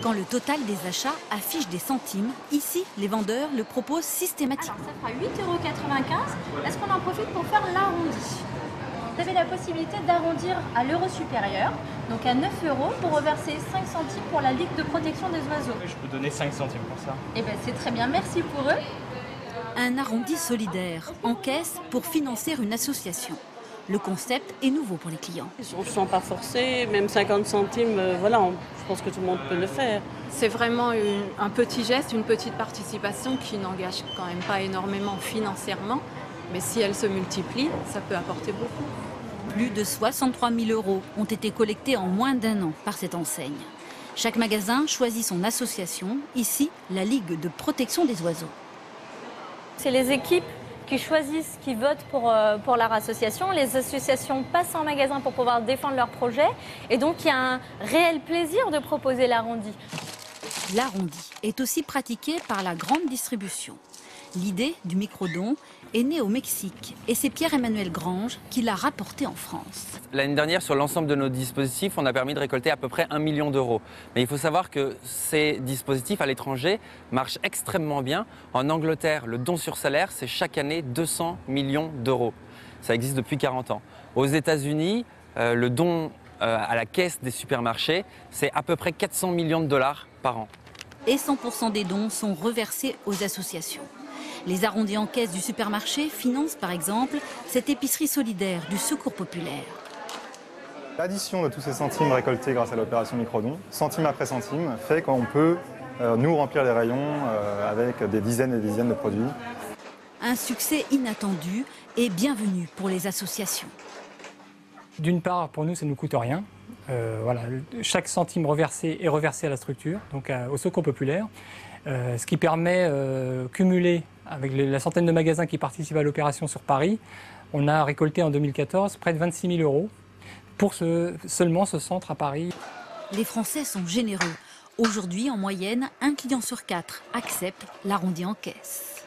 Quand le total des achats affiche des centimes, ici, les vendeurs le proposent systématiquement. Alors, ça fera 8,95 €. Est-ce qu'on en profite pour faire l'arrondi? Vous avez la possibilité d'arrondir à l'euro supérieur, donc à 9 € pour reverser 5 centimes pour la Ligue de protection des oiseaux. Je peux donner 5 centimes pour ça. Eh bien, c'est très bien, merci pour eux. Un arrondi solidaire en caisse pour financer une association. Le concept est nouveau pour les clients. On ne se sent pas forcé, même 50 centimes, voilà, je pense que tout le monde peut le faire. C'est vraiment un petit geste, une petite participation qui n'engage quand même pas énormément financièrement, mais si elle se multiplie, ça peut apporter beaucoup. Plus de 63 000 € ont été collectés en moins d'un an par cette enseigne. Chaque magasin choisit son association, ici la Ligue de protection des oiseaux. C'est les équipes qui choisissent, qui votent pour leur association. Les associations passent en magasin pour pouvoir défendre leur projet. Et donc, il y a un réel plaisir de proposer l'arrondi. L'arrondi est aussi pratiqué par la grande distribution. L'idée du microdon est née au Mexique et c'est Pierre-Emmanuel Grange qui l'a rapporté en France. L'année dernière, sur l'ensemble de nos dispositifs, on a permis de récolter à peu près 1 million d'euros. Mais il faut savoir que ces dispositifs à l'étranger marchent extrêmement bien. En Angleterre, le don sur salaire, c'est chaque année 200 millions d'euros. Ça existe depuis 40 ans. Aux États-Unis, le don à la caisse des supermarchés, c'est à peu près 400 millions de dollars par an. Et 100% des dons sont reversés aux associations. Les arrondis en caisse du supermarché financent par exemple cette épicerie solidaire du Secours populaire. L'addition de tous ces centimes récoltés grâce à l'opération Microdon, centime après centime, fait qu'on peut nous remplir les rayons avec des dizaines et des dizaines de produits. Un succès inattendu et bienvenu pour les associations. D'une part, pour nous, ça ne nous coûte rien. Voilà, chaque centime reversé est reversé à la structure, donc au Secours populaire, ce qui permet, cumulé avec la centaine de magasins qui participent à l'opération sur Paris, on a récolté en 2014 près de 26 000 € pour seulement ce centre à Paris. Les Français sont généreux. Aujourd'hui, en moyenne, un client sur 4 accepte l'arrondi en caisse.